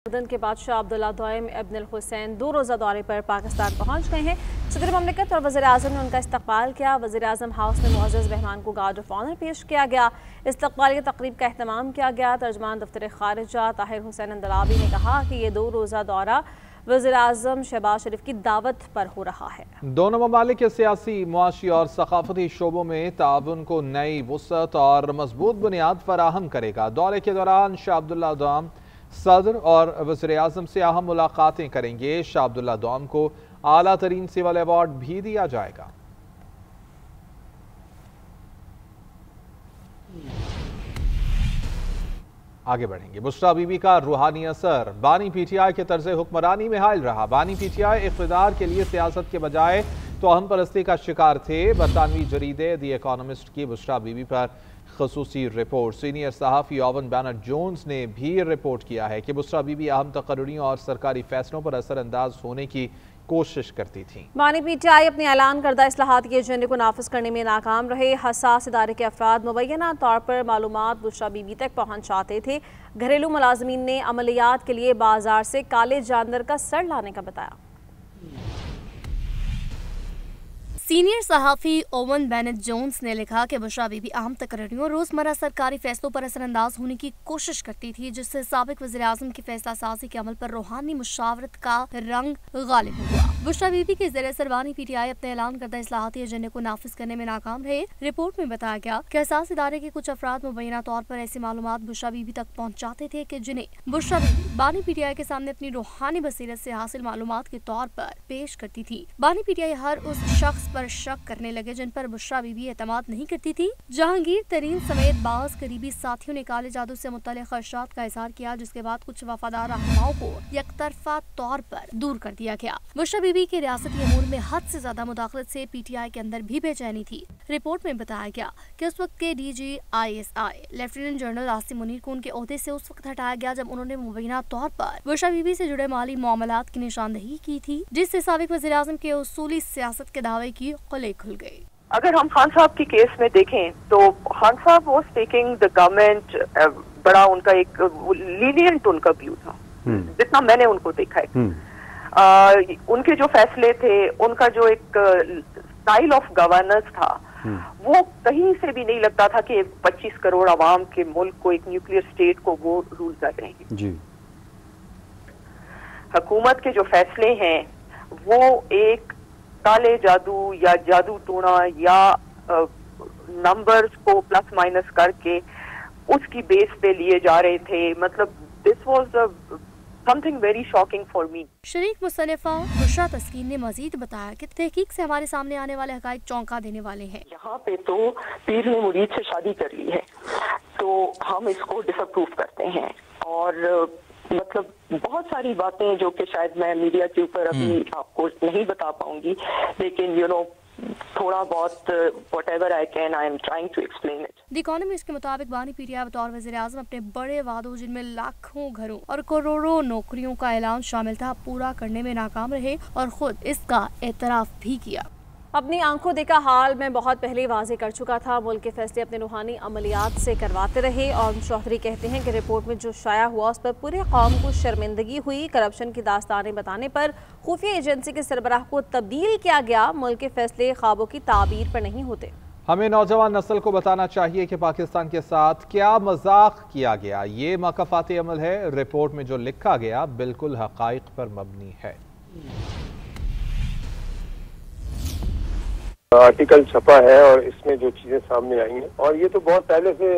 उर्दन के बादशाह अब्दुल्ला दोयम इब्न हुसैन 2 रोज़ा दौरे पर पाकिस्तान पहुंच गए हैं। सदर ममलिकत और वज़ीर आज़म ने उनका इस्तकबाल किया। वज़ीर आज़म हाउस में मुअज़्ज़ज़ मेहमान को गार्ड ऑफ ऑनर पेश किया गया। इस्तकबाली तकरीब का एहतमाम किया गया। तर्जमान दफ्तर खारिजा ताहिर हुसैन अंदलाबी ने कहा कि ये 2 रोज़ा दौरा वज़ीर आज़म शहबाज शरीफ की दावत पर हो रहा है। दोनों ममालिक के सियासी, मुआशी और सकाफती शोबों में ताउन को नई वुसअत और मजबूत बुनियाद फराहम करेगा। दौरे के दौरान शाह अब्दुल्ला दोयम सदर और वज़ीर आज़म से अहम मुलाकातें करेंगे। शाह अब्दुल्ला दोयम को आला तरीन सिविल अवार्ड भी दिया जाएगा। आगे बढ़ेंगे। बुशरा बीबी का रूहानी असर। बानी पीटीआई के तर्ज हुक्मरानी में हायल रहा। बानी पीटीआई इक़्तिदार के लिए सियासत के बजाय तोहम परस्ती का शिकार थे। बरतानवी जरीदे दी इकोनॉमिस्ट की बुशरा बीबी पर खसूसी रिपोर्ट। सीनियर सहाफ़ी ओवन बैनर्ड जोन्स ने भी रिपोर्ट किया है कि बुशरा बीबी अहम तकर्रीरों और सरकारी फैसलों पर असरअंदाज होने की कोशिश करती थी। बानी पीटीआई अपने ऐलान करदा इस्लाहात के एजेंडे को नाफिज करने में नाकाम रहे। हसास इदारे के अफराद मुबैना तौर पर मालूमात बुशरा बीबी तक पहुँचाते थे। घरेलू मुलाजमीन ने अमलियात के लिए बाजार से काले जानवर का सर लाने का बताया। सीनियर सहाफ़ी ओवन बैनर्ड जोन्स ने लिखा कि बुशरा बीबी अहम तकर्रीरों रोजमर्रा सरकारी फैसलों पर असरअंदाज होने की कोशिश करती थी, जिससे साबिक वज़ीर आज़म की फैसला साजी के अमल पर रूहानी मुशावरत का रंग गालिब हुआ। बुशरा बीबी के ज़रिए सरबानी पीटीआई अपने ऐलान करदा इस्लाहाती एजेंडे को नाफिज करने में नाकाम रहे। रिपोर्ट में बताया गया कि हसास इदारे के कुछ अफराद मुबैना तौर पर ऐसी मालूमात बुशरा बीबी तक पहुँचाते थे कि जिन्हें बुशरा बीबी बानी पीटीआई के सामने अपनी रूहानी बसीरत से हासिल मालूमात के तौर पर पेश करती थी। बानी पीटीआई हर उस शख्स पर शक करने लगे जिन पर बुशरा बीबी एतमाद नहीं करती थी। जहांगीर तरीन समेत बाज करीबी साथियों ने काले जादू से मुतल्लिक़ खदशात का इज़हार किया, जिसके बाद कुछ वफादार रहनुमाओं को यकतरफा तौर पर दूर कर दिया गया। बुशरा बीबी के रियासती अमूर में हद से ज्यादा मुदाखलत से पीटीआई के अंदर भी बेचैनी थी। रिपोर्ट में बताया गया कि उस वक्त के DGISI lieutenant general Asim Munir को उनके ओहदे से उस वक्त हटाया गया जब उन्होंने मुबैना तौर पर बुशरा बीबी से जुड़े माली मामलात की निशानदही की थी, जिससे साबिक वज़ीर आज़म के उसूली सियासत के दावे की खुल गई। अगर हम खान साहब की केस में देखें तो खान साहब वाज टेकिंग द गवर्नमेंट, बड़ा उनका एक लीनियंट उनका व्यू था जितना मैंने उनको देखा है। उनके जो फैसले थे, उनका जो एक स्टाइल ऑफ गवर्नेंस था, वो कहीं से भी नहीं लगता था कि 25 करोड़ आवाम के मुल्क को, एक न्यूक्लियर स्टेट को वो रूल कर रहे हैं जी। हुकूमत के जो फैसले हैं वो एक काले जादू या जादू टूना या नंबर्स को प्लस माइनस करके उसकी बेस पे लिए जा रहे थे। मतलब this was something very shocking for me. शरीक मुसन्निफा बुशरा तस्कीन ने मजीद बताया कि तहकीक से हमारे सामने आने वाले हकाइक चौंका देने वाले हैं। यहाँ पे तो पीर ने मुरीद से शादी कर ली है, तो हम इसको डिसअप्रूव करते हैं। और मतलब बहुत सारी बातें जो कि शायद मैं मीडिया के ऊपर अभी आपको नहीं बता पाऊंगी, लेकिन थोड़ा बहुत whatever I can, I am trying to explain it. The economist के मुताबिक बानी पीटीआई बतौर वज़ीर आज़म अपने बड़े वादों, जिनमें लाखों घरों और करोड़ों नौकरियों का ऐलान शामिल था, पूरा करने में नाकाम रहे और खुद इसका एतराफ भी किया। अपनी आंखों देखा हाल में बहुत पहले वाजे कर चुका था। मुल्क के फैसले अपने रूहानी अमलियात से करवाते रहे। और चौधरी कहते हैं कि रिपोर्ट में जो शाया हुआ उस पर पूरे कौम को शर्मिंदगी हुई। करप्शन की दास्तानें बताने पर खुफिया एजेंसी के सरबराह को तब्दील किया गया। मुल्क के फैसले ख्वाबों की ताबीर पर नहीं होते। हमें नौजवान नस्ल को बताना चाहिए कि पाकिस्तान के साथ क्या मजाक किया गया। ये मकफाती अमल है। रिपोर्ट में जो लिखा गया बिल्कुल हकाइक पर मबनी है। आर्टिकल छपा है और इसमें जो चीजें सामने आई हैं, और ये तो बहुत पहले से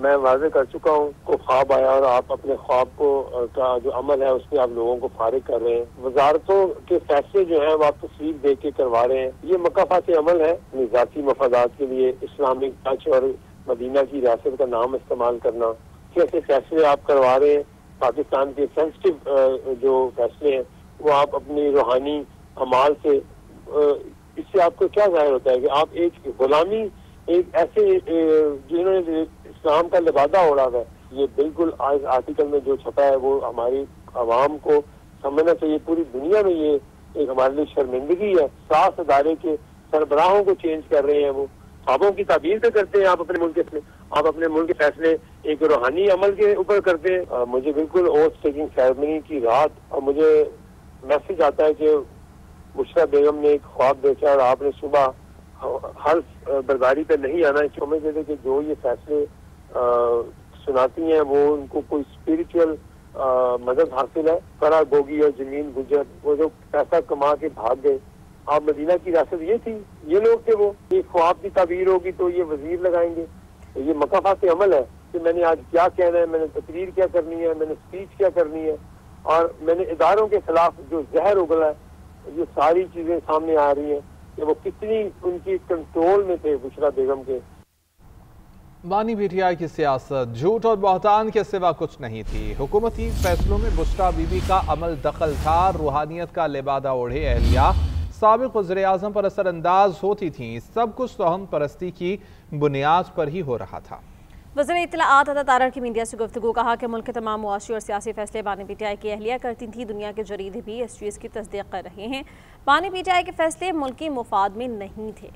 मैं वाजे कर चुका हूँ को ख्वाब आया और आप अपने ख्वाब को का जो अमल है उसमें आप लोगों को फारिग कर रहे हैं। वजारतों के फैसले जो हैं वो आप तस्वीर दे के करवा रहे हैं। ये मकाफाती अमल है। अपनी जाती मफादात के लिए इस्लामिक टच और मदीना की रियासत का नाम इस्तेमाल करना, कैसे फैसले आप करवा रहे हैं। पाकिस्तान के सेंसिटिव जो फैसले हैं वो आप अपनी रूहानी अमाल से, इससे आपको क्या जाहिर होता है कि आप एक गुलामी, एक ऐसे जिन्होंने इस्लाम का लिबादा ओढ़ा है। ये बिल्कुल आज आर्टिकल में जो छपा है वो हमारी आवाम को समझना चाहिए। पूरी दुनिया में ये एक हमारे लिए शर्मिंदगी है। 7 अदारे के सरबराहों को चेंज कर रहे हैं। वो ख्वाबों की ताबीर तो करते हैं आप अपने मुल्क में, आप अपने मुल्क के फैसले एक रूहानी अमल के ऊपर करते हैं। मुझे बिल्कुल ओथ टेकिंग सेरेमनी की रात और मुझे मैसेज आता है कि बुशरा बेगम ने एक ख्वाब देखा और आपने सुबह हर बर्दारी पे नहीं आना। समझते थे कि जो ये फैसले सुनाती हैं वो उनको कोई स्पिरिचुअल मदद हासिल है। फरा गोगी और जमीन गुजर वो जो पैसा कमा के भाग गए, आप मदीना की रियासत ये थी, ये लोग थे। वो एक ख्वाब की ताबीर होगी तो ये वजीर लगाएंगे। तो ये मकाफात अमल है कि मैंने आज क्या कहना है, मैंने तकरीर क्या करनी है, मैंने स्पीच क्या करनी है, और मैंने इदारों के खिलाफ जो जहर उगला है, ये सारी चीजें सामने आ रही हैं कि वो कितनी उनकी कंट्रोल में थे बुशरा बेगम के। बानी पीटीआई की सियासत झूठ और बहतान के सिवा कुछ नहीं थी। हुकूमती फैसलों में बुशरा बीबी का अमल दखल था। रूहानियत का लिबादा ओढ़े अहलिया साबिक वज़ीर आज़म पर असरअंदाज होती थीं। सब कुछ तोहम परस्ती की बुनियाद पर ही हो रहा था। वज़ीर इत्तलाआत अता तारड़ की मीडिया से गुफ्तगू कहा कि मुल्क के तमाम मुआशी और सियासी फैसले बानी पीटीआई की अहलिया करती थी। दुनिया के जरीदे भी इस चीज़ की तस्दीक कर रहे हैं। बानी पीटीआई के फैसले मुल्क की मुफाद में नहीं थे।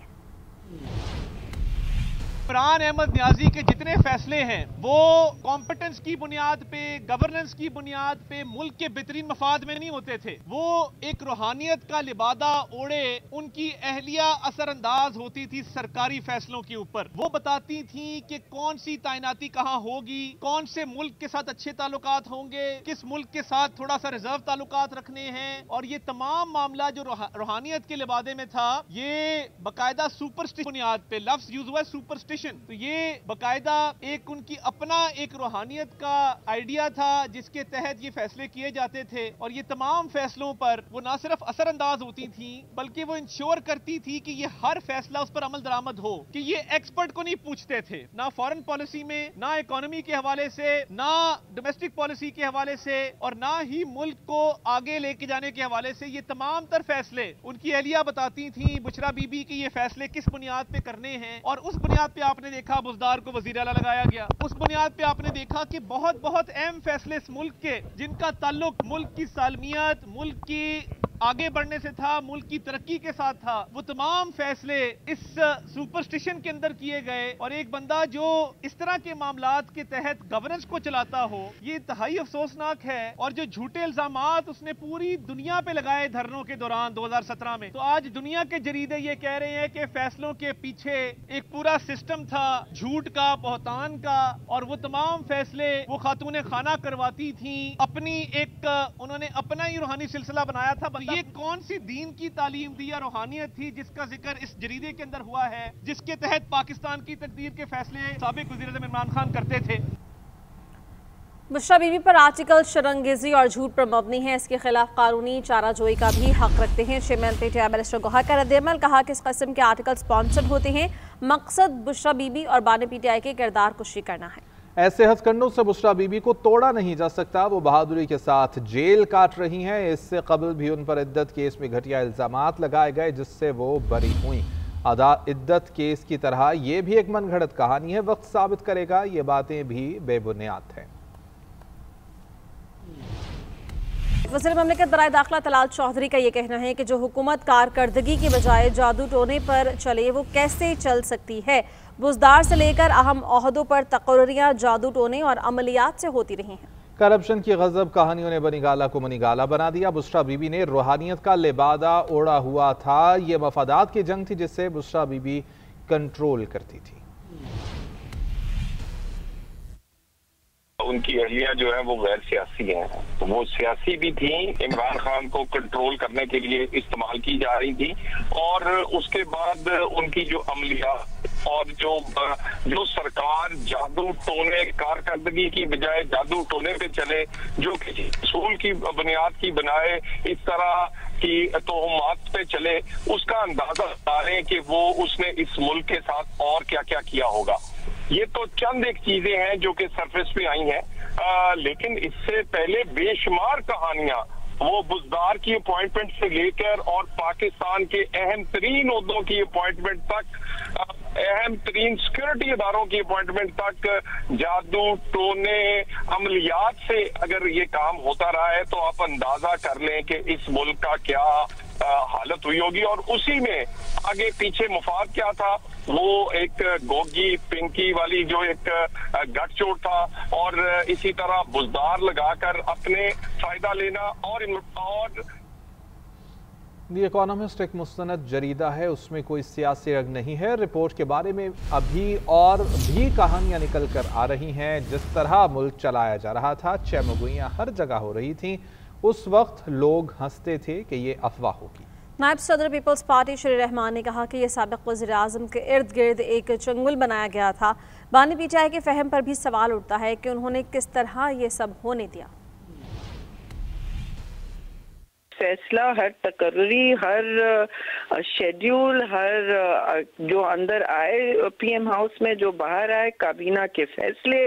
इमरान अहमद न्याजी के जितने फैसले हैं वो कॉम्पिटेंस की बुनियाद पे, गवर्नेंस की बुनियाद पे, मुल्क के बेहतरीन मफाद में नहीं होते थे। वो एक रूहानियत का लिबादा ओढ़े उनकी अहलिया असरअंदाज होती थी सरकारी फैसलों के ऊपर। वो बताती थी कि कौन सी तैनाती कहाँ होगी, कौन से मुल्क के साथ अच्छे ताल्लुकात होंगे, किस मुल्क के साथ थोड़ा सा रिजर्व ताल्लुकात रखने हैं। और ये तमाम मामला जो रूहानियत के लिबादे में था, ये बाकायदा सुपरस्टिशन बुनियाद पे, लफ्ज यूज हुआ है सुपरस्टिशन, तो ये बाकायदा एक उनकी अपना एक रूहानियत का आइडिया था जिसके तहत ये फैसले किए जाते थे। और ये तमाम फैसलों पर वो ना सिर्फ असरअंदाज होती थी बल्कि वो इंश्योर करती थी कि ये हर फैसला उस पर अमल दरामद हो, कि ये एक्सपर्ट को नहीं पूछते थे, ना फॉरेन पॉलिसी में, ना इकोनॉमी के हवाले से, ना डोमेस्टिक पॉलिसी के हवाले से, और ना ही मुल्क को आगे लेके जाने के हवाले से। ये तमाम तर फैसले उनकी अहलिया बताती थी बुशरा बीबी की ये फैसले किस बुनियाद पे करने हैं। और उस बुनियाद पे आपने देखा बुज़दार को वज़ीर आला लगाया गया। उस बुनियाद पे आपने देखा कि बहुत बहुत अहम फैसले इस मुल्क के जिनका ताल्लुक मुल्क की सालमियत, मुल्क की आगे बढ़ने से था, मुल्क की तरक्की के साथ था, वो तमाम फैसले इस सुपरस्टिशन के अंदर किए गए। और एक बंदा जो इस तरह के मामलात के तहत गवर्नेंस को चलाता हो, ये इंतहाई अफसोसनाक है। और जो झूठे इल्जामात उसने पूरी दुनिया पे लगाए धरनों के दौरान 2017 में, तो आज दुनिया के जरीदे ये कह रहे हैं कि फैसलों के पीछे एक पूरा सिस्टम था झूठ का, बहतान का, और वो तमाम फैसले वो खातून खाना करवाती थी। अपनी एक उन्होंने अपना ही रूहानी सिलसिला बनाया था। ये कौन सी दीन की तालीम दी या रूहानियत थी जिसका जिक्र इस जरीदे के अंदर हुआ है, जिसके तहत पाकिस्तान की तकदीर के फैसले साबिक वज़ीर आज़म इमरान खान करते थे। बुशरा बीबी पर आर्टिकल शरंगेजी और झूठ पर मबनी है। इसके खिलाफ कानूनी चाराजोई का भी हक रखते हैं। चेयरमैन पीटीआई बैरिस्टर गौहर का रद्द-ए-अमल, कहा कि इस किस्म के आर्टिकल स्पॉन्सर्ड होते हैं। मकसद बुशरा बीबी और बानी पीटीआई के किरदार कुशी करना है। ऐसे हथकंडों से बुशरा बीबी को तोड़ा नहीं जा सकता। वो बहादुरी के साथ जेल काट रही हैं। इससे कबल भी उन पर इद्दत केस में घटिया इल्जामात लगाए गए जिससे वो बरी हुई। इद्दत केस की तरह ये भी एक मनगढ़ंत कहानी है। वक्त साबित करेगा ये बातें भी बेबुनियाद हैं। वज़ीर ममलिकत बराए दाखिला तलाल चौधरी का ये कहना है कि जो हुकूमत कारकर्दगी की बजाय जादू टोने पर चले वो कैसे चल सकती है। बुज़दार से लेकर अहम ओहदों पर तकर्रियाँ जादू टोने और अमलियात से होती रही हैं। करप्शन की गजब कहानियों ने बनीगाला को मनीगाला बना दिया। बुशरा बीबी ने रूहानियत का लिबादा ओढ़ा हुआ था। ये मफादात की जंग थी जिससे बुशरा बीबी कंट्रोल करती थी। उनकी अहलिया जो है वो गैर सियासी हैं, तो वो सियासी भी थी, इमरान खान को कंट्रोल करने के लिए इस्तेमाल की जा रही थी। और उसके बाद उनकी जो अमलिया और जो सरकार जादू टोने, कारकर्दगी की बजाय जादू टोने पे चले, जो किसी असूल की बुनियाद की बनाए इस तरह की तोहमात पे चले, उसका अंदाजा बता रहे हैं कि वो उसने इस मुल्क के साथ और क्या क्या किया होगा। ये तो चंद एक चीजें हैं जो कि सरफेस पे आई हैं, लेकिन इससे पहले बेशुमार कहानियां वो बुज़दार की अपॉइंटमेंट से लेकर और पाकिस्तान के अहम तरीन ओहदों की अपॉइंटमेंट तक अहम तरीन सिक्योरिटी इदारों की अपॉइंटमेंट तक जादू टोने अमलियात से अगर ये काम होता रहा है तो आप अंदाजा कर लें कि इस मुल्क का क्या हालत हुई होगी। और उसी में आगे पीछे मुफाद क्या था, वो एक गोगी पिंकी वाली जो एक गठजोड़ था और इसी तरह बुजदार लगाकर अपने फायदा लेना। और दी इकोनॉमिस्ट एक मुस्तनद जरीदा है, उसमें कोई सियासी रंग नहीं है। रिपोर्ट के बारे में अभी और भी कहानियां निकल कर आ रही हैं। जिस तरह मुल्क चलाया जा रहा था, चैमुगुइयां हर जगह हो रही थीं, उस वक्त लोग हंसते थे कि ये अफवाह होगी। नायब सदर पीपल्स पार्टी श्री रहमान ने कहा कि यह साबिक वज़ीर आज़म के इर्द गिर्द एक चंगुल बनाया गया था। बानी पीटीआई के फहम पर भी सवाल उठता है कि उन्होंने किस तरह ये सब होने दिया। फैसला, हर तकर्री, हर शेड्यूल, हर जो अंदर आए पीएम हाउस में, जो बाहर आए, काबीना के फैसले,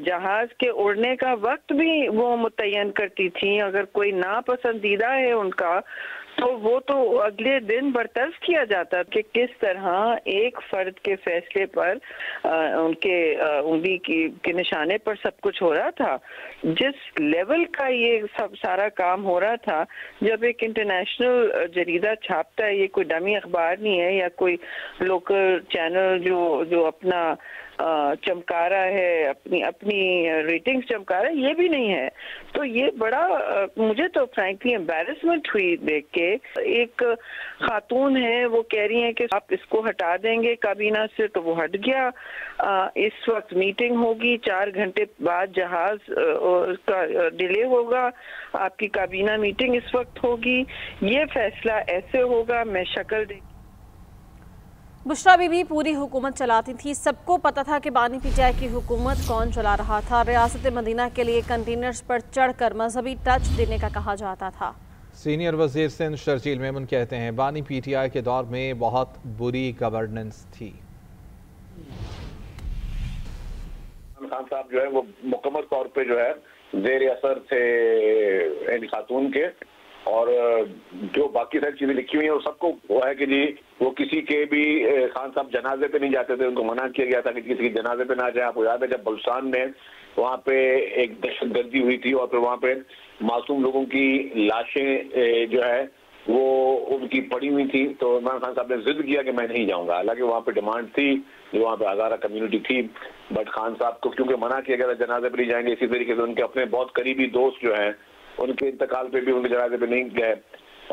जहाज के उड़ने का वक्त भी वो मुतय्यन करती थी। अगर कोई नापसंदीदा है उनका तो वो तो अगले दिन बर्तर्फ किया जाता कि किस तरह एक फर्द के फैसले पर उनके उंगली के निशाने पर सब कुछ हो रहा था। जिस लेवल का ये सब सारा काम हो रहा था, जब एक इंटरनेशनल जरीदा छापता है, ये कोई डमी अखबार नहीं है या कोई लोकल चैनल जो अपना चमका रहा है, अपनी रेटिंग्स चमका रहा है, ये भी नहीं है। तो ये बड़ा मुझे तो फ्रैंकली एम्बैरेसमेंट हुई देख के। एक खातून है, वो कह रही हैं कि आप इसको हटा देंगे काबीना से, तो वो हट गया। इस वक्त मीटिंग होगी, 4 घंटे बाद जहाज का डिले होगा, आपकी काबीना मीटिंग इस वक्त होगी, ये फैसला ऐसे होगा, मैं शक्ल देख। बुशरा बीबी पूरी हुकूमत चलाती थी, सबको पता था कि बानी पीटीआई की हुकूमत कौन चला रहा था। रियासत मदीना के लिए कंटेनर्स पर चढ़कर मजहबी टच देने का कहा जाता था। सीनियर वजीर सिंध शर्जील मेमन कहते हैं बानी पीटीआई के दौर में बहुत बुरी गवर्नेंस थी। खान साहब जो है वो मुकम्मल तौर पे जो है जेर असर थे इन खातून के, और जो बाकी सारी चीजें लिखी हुई हैं वो सबको वो है कि जी वो किसी के भी खान साहब जनाजे पे नहीं जाते थे, उनको मना किया गया था कि किसी के जनाजे पे ना जाए। आपको याद है जब बलुस्तान में वहाँ पे एक दहशतगर्दी हुई थी और फिर वहाँ पे मासूम लोगों की लाशें जो है वो उनकी पड़ी हुई थी, तो इमरान खान साहब ने जिद किया कि मैं नहीं जाऊंगा। हालांकि वहाँ पे डिमांड थी, जो वहाँ पे हजारा कम्युनिटी थी, बट खान साहब को क्योंकि मना किया गया था जनाजे पे नहीं जाएंगे। इसी तरीके से उनके अपने बहुत करीबी दोस्त जो हैं उनके इंतकाल पे भी उनके जनाजे पे नहीं गए।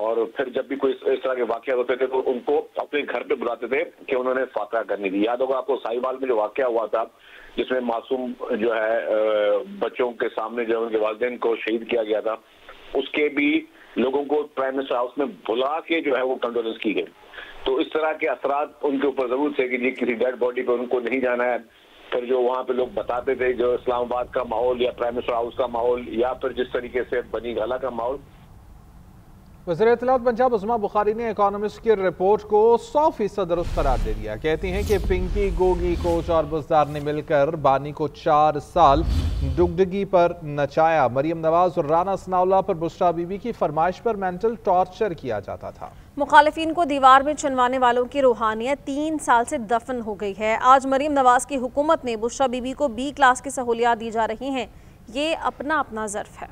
और फिर जब भी कोई इस तरह के वाकया होते थे तो उनको अपने घर पे बुलाते थे कि उन्होंने फातहा करनी थी। याद होगा आपको साहिवाल में जो वाकया हुआ था जिसमें मासूम जो है बच्चों के सामने जो उनके वालिदैन को शहीद किया गया था, उसके भी लोगों को प्राइम मिनिस्टर हाउस में बुला के जो है वो कंडोलेंस की गई। तो इस तरह के असरात उनके ऊपर जरूर थे कि जी किसी डेड बॉडी पे उनको नहीं जाना है। फिर जो वहाँ पे लोग बताते थे, जो इस्लामाबाद का माहौल या प्राइम मिनिस्टर हाउस का माहौल या फिर जिस तरीके से बनी गाला का माहौल। वज़ीर इत्तलात पंजाब उस्मा बुखारी ने इकोनॉमिस्ट की रिपोर्ट को 100% दुरुस्त करार दे दिया। कहती हैं कि पिंकी, गोगी, कोच और बुजदार ने मिलकर बानी को 4 साल डुगडगी पर नचाया। मरियम नवाज और राना सनाउल्लाह पर बुशरा बीबी की फरमाइश पर मेंटल टॉर्चर किया जाता था। मुखालिफिन को दीवार में चुनवाने वालों की रूहानियत 3 साल से दफन हो गई है। आज मरियम नवाज की हुकूमत में बुशरा बीबी को B क्लास की सहूलियात दी जा रही हैं। ये अपना अपना ज़र्फ है।